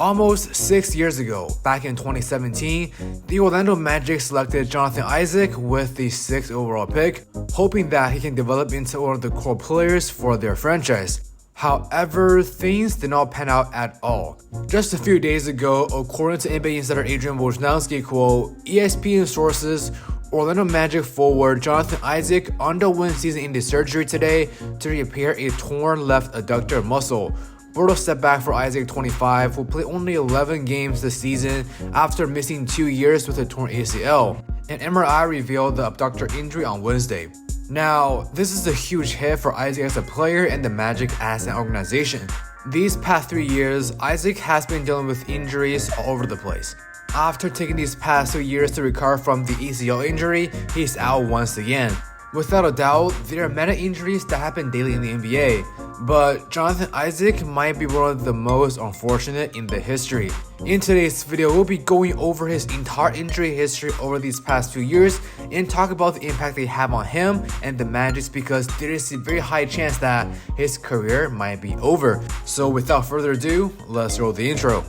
Almost 6 years ago, back in 2017, the Orlando Magic selected Jonathan Isaac with the 6th overall pick, hoping that he can develop into one of the core players for their franchise. However, things did not pan out at all. Just a few days ago, according to NBA insider Adrian Wojnarowski, quote, ESPN sources, Orlando Magic forward Jonathan Isaac underwent season-ending surgery today to repair a torn left adductor muscle. Brutal setback for Isaac, 25, who played only 11 games this season after missing 2 years with a torn ACL. An MRI revealed the abductor injury on Wednesday. Now, this is a huge hit for Isaac as a player and the Magic as an organization. These past 3 years, Isaac has been dealing with injuries all over the place. After taking these past 2 years to recover from the ACL injury, he's out once again. Without a doubt, there are many injuries that happen daily in the NBA, but Jonathan Isaac might be one of the most unfortunate in the history. In today's video, we'll be going over his entire injury history over these past few years and talk about the impact they have on him and the Magic, because there is a very high chance that his career might be over. So without further ado, let's roll the intro.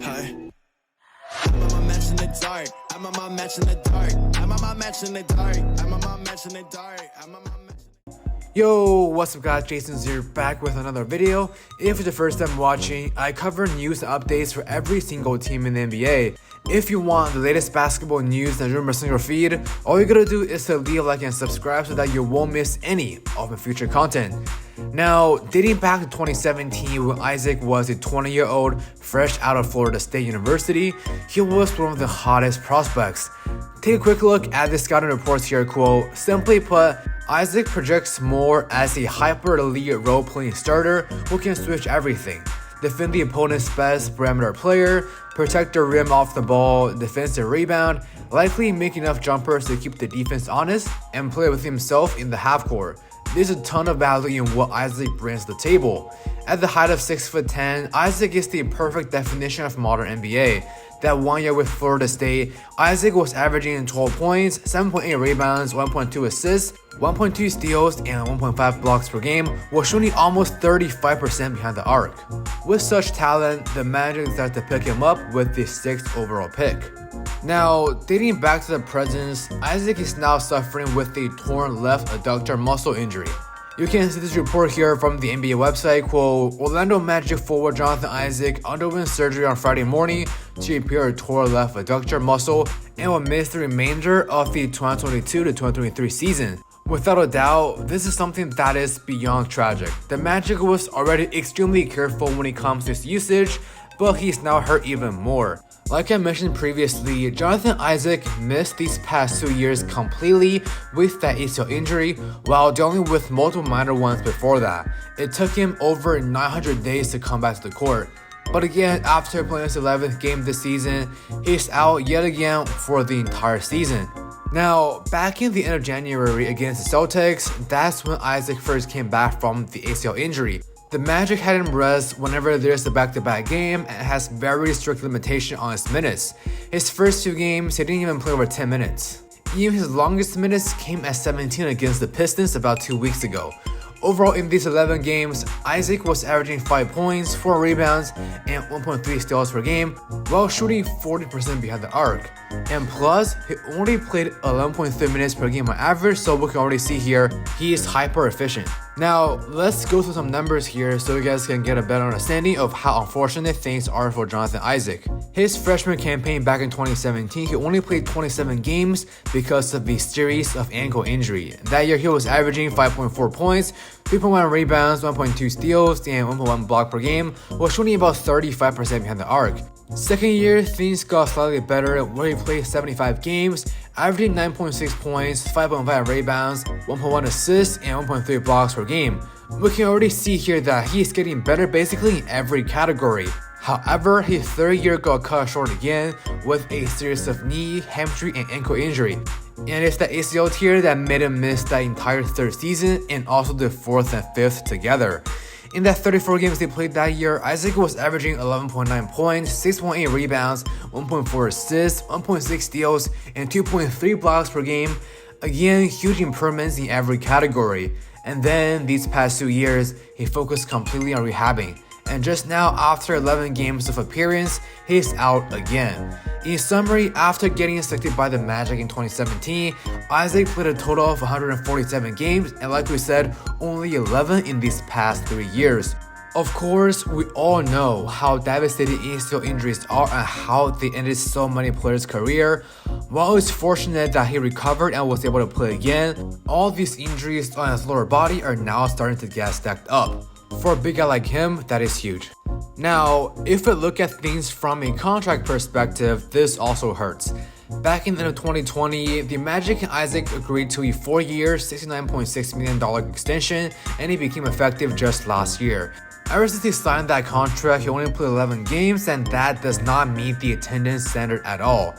Hi. I'm on my match in the dark. I'm on my match in the dark. I'm on my match in the dark. I'm on my match in the dark. I'm on my match. Yo, what's up guys, Jason's here back with another video. If it's the first time watching, I cover news and updates for every single team in the NBA. If you want the latest basketball news and rumors in your feed, all you gotta do is to leave a like and subscribe so that you won't miss any of my future content. Now, dating back to 2017 when Isaac was a 20-year-old fresh out of Florida State University, he was one of the hottest prospects. Take a quick look at the scouting reports here, quote, simply put, Isaac projects more as a hyper-elite role-playing starter who can switch everything. Defend the opponent's best perimeter player, protect the rim off the ball, defensive rebound, likely make enough jumpers to keep the defense honest, and play with himself in the half-court. There's a ton of value in what Isaac brings to the table. At the height of 6'10", Isaac is the perfect definition of modern NBA. That 1 year with Florida State, Isaac was averaging 12 points, 7.8 rebounds, 1.2 assists, 1.2 steals, and 1.5 blocks per game, while shooting almost 35% behind the arc. With such talent, the Magic decided to pick him up with the 6th overall pick. Now, dating back to the present, Isaac is now suffering with a torn left adductor muscle injury. You can see this report here from the NBA website, quote, Orlando Magic forward Jonathan Isaac underwent surgery on Friday morning to repair a torn left adductor muscle and will miss the remainder of the 2022-2023 season. Without a doubt, this is something that is beyond tragic. The Magic was already extremely careful when it comes to his usage, but he's now hurt even more. Like I mentioned previously, Jonathan Isaac missed these past 2 years completely with that ACL injury, while dealing with multiple minor ones before that. It took him over 900 days to come back to the court. But again, after playing his 11th game this season, he's out yet again for the entire season. Now, back in the end of January against the Celtics, that's when Isaac first came back from the ACL injury. The Magic had him rest whenever there's a back-to-back game and has very strict limitation on his minutes. His first 2 games, he didn't even play over 10 minutes. Even his longest minutes came at 17 against the Pistons about 2 weeks ago. Overall, in these 11 games, Isaac was averaging 5 points, 4 rebounds, and 1.3 steals per game, while shooting 40% behind the arc. And plus, he only played 11.3 minutes per game on average, so we can already see here, he is hyper efficient. Now, let's go through some numbers here so you guys can get a better understanding of how unfortunate things are for Jonathan Isaac. His freshman campaign back in 2017, he only played 27 games because of a series of ankle injury. That year, he was averaging 5.4 points, 3.1 rebounds, 1.2 steals, and 1.1 block per game, while shooting about 35% behind the arc. Second year, things got slightly better where he played 75 games, averaging 9.6 points, 5.5 rebounds, 1.1 assists, and 1.3 blocks per game. We can already see here that he is getting better basically in every category. However, his third year got cut short again with a series of knee, hamstring, and ankle injury. And it's the ACL tear that made him miss the entire third season and also the 4th and 5th together. In the 34 games they played that year, Isaac was averaging 11.9 points, 6.8 rebounds, 1.4 assists, 1.6 steals, and 2.3 blocks per game. Again, huge improvements in every category. And then these past 2 years, he focused completely on rehabbing. and just now, after 11 games of appearance, he's out again. In summary, after getting selected by the Magic in 2017, Isaac played a total of 147 games, and like we said, only 11 in these past 3 years. Of course, we all know how devastating ACL injuries are and how they ended so many players' career. While it's fortunate that he recovered and was able to play again, all these injuries on his lower body are now starting to get stacked up. For a big guy like him, that is huge. Now, if we look at things from a contract perspective, this also hurts. Back in the end of 2020, the Magic and Isaac agreed to a 4-year, $69.6 million extension, and it became effective just last year. Ever since he signed that contract, he only played 11 games, and that does not meet the attendance standard at all.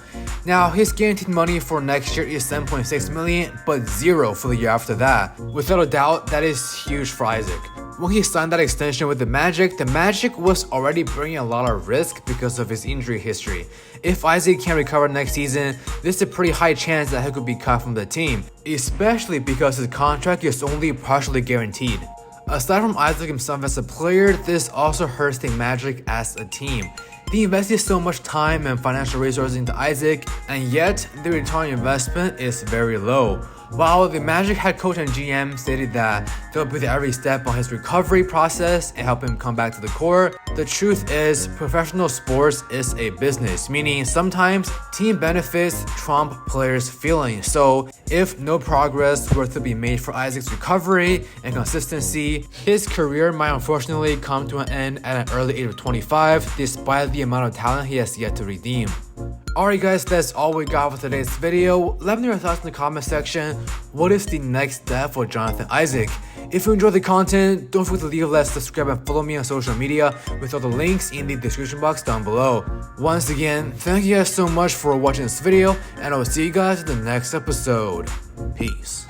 Now, his guaranteed money for next year is $7.6 million, but zero for the year after that. Without a doubt, that is huge for Isaac. When he signed that extension with the Magic was already bringing a lot of risk because of his injury history. If Isaac can't recover next season, there's a pretty high chance that he could be cut from the team, especially because his contract is only partially guaranteed. Aside from Isaac himself as a player, this also hurts the Magic as a team. They invested so much time and financial resources into Isaac, and yet the return on investment is very low. While the Magic head coach and GM stated that they'll be there every step on his recovery process and help him come back to the court, the truth is professional sports is a business, meaning sometimes team benefits trump players' feelings. So if no progress were to be made for Isaac's recovery and consistency, his career might unfortunately come to an end at an early age of 25, despite the amount of talent he has yet to redeem. Alright guys, that's all we got for today's video. Let me know your thoughts in the comment section. What is the next step for Jonathan Isaac? If you enjoyed the content, don't forget to leave a like, subscribe, and follow me on social media with all the links in the description box down below. Once again, thank you guys so much for watching this video, and I will see you guys in the next episode. Peace.